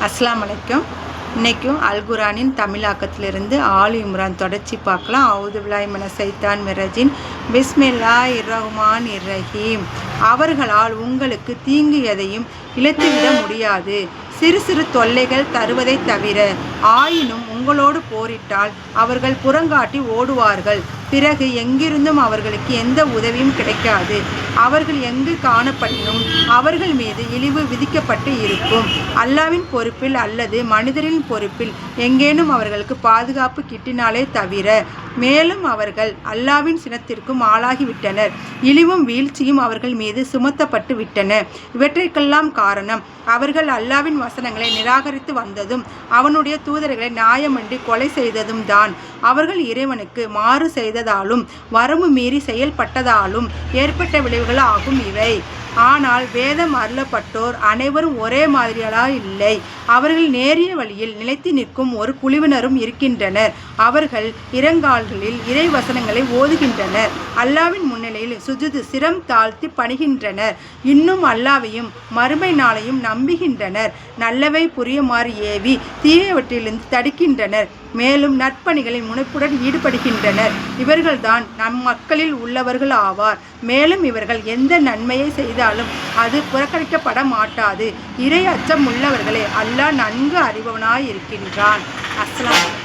அஸ்ஸலாமு அலைக்கும். இன்றைக்கும் அல்குரானின் தமிழாக்கத்திலிருந்து ஆலு இம்ரான் தொடர்ச்சி பார்க்கலாம். அவுது பில்லாஹி மினஷ் ஷைத்தானிர் ரஜீம். பிஸ்மில்லாஹிர் ரஹ்மானிர் ரஹீம். அவர்களால் உங்களுக்கு தீங்கு எதையும் இழைத்துவிட முடியாது, சிறு சிறு தொல்லைகள் தருவதை தவிர. ஆயினும் உங்களோடு போரிட்டால் அவர்கள் புறங்காட்டி ஓடுவார்கள். பிறகு எங்கிருந்தும் அவர்களுக்கு எந்த உதவியும் கிடைக்காது. அவர்கள் எங்கு காணப்படினும் அவர்கள் மீது இழிவு விதிக்கப்பட்டு இருக்கும். அல்லாவின் பொறுப்பில் அல்லது மனிதரின் பொறுப்பில் எங்கேனும் அவர்களுக்கு பாதுகாப்பு கிட்டினாலே தவிர. மேலும் அவர்கள் அல்லாவின் சினத்திற்கும் ஆளாகிவிட்டனர். இழிவும் வீழ்ச்சியும் அவர்கள் மீது சுமத்தப்பட்டு விட்டன. இவற்றைக்கெல்லாம் காரணம் அவர்கள் அல்லாவின் வசனங்களை நிராகரித்து வந்ததும் அவனுடைய தூதர்களை நியாயமின்றி கொலை செய்ததும் தான். அவர்கள் இறைவனுக்கு மாறு செய்ததாலும் வரம்பு மீறி செயல்பட்டதாலும் ஏற்பட்ட விளைவுகள் ஆகும் இவை. ஆனால் வேதம் அருளப்பட்டோர் அனைவரும் ஒரே மாதிரியா இல்லை. அவர்கள் நேரிய வழியில் நிலைத்து நிற்கும் ஒரு குழுவினரும் இருக்கின்றனர். அவர்கள் இரங்கால்களில் இறை வசனங்களை ஓதுகின்றனர். அல்லாவின் முன்னிலையில் சுஜூது சிரம் தாழ்த்தி பணிகின்றனர். இன்னும் அல்லாவையும் மறுமை நாளையும் நம்புகின்றனர். நல்லவை புரியுமாறு ஏவி தீயவற்றிலிருந்து தடுக்கின்றனர். மேலும் நற்பணிகளின் முனைப்புடன் ஈடுபடுகின்றனர். இவர்கள்தான் நம் மக்களில் உள்ளவர்கள் ஆவார். மேலும் இவர்கள் எந்த நன்மையை செய்தாலும் அது புறக்கணிக்கப்பட மாட்டாது. இறை அச்சம் உள்ளவர்களே அல்லாஹ் நன்கு அறிபவனாயிருக்கின்றான். அஸ்ஸலாமு அலைக்கும்.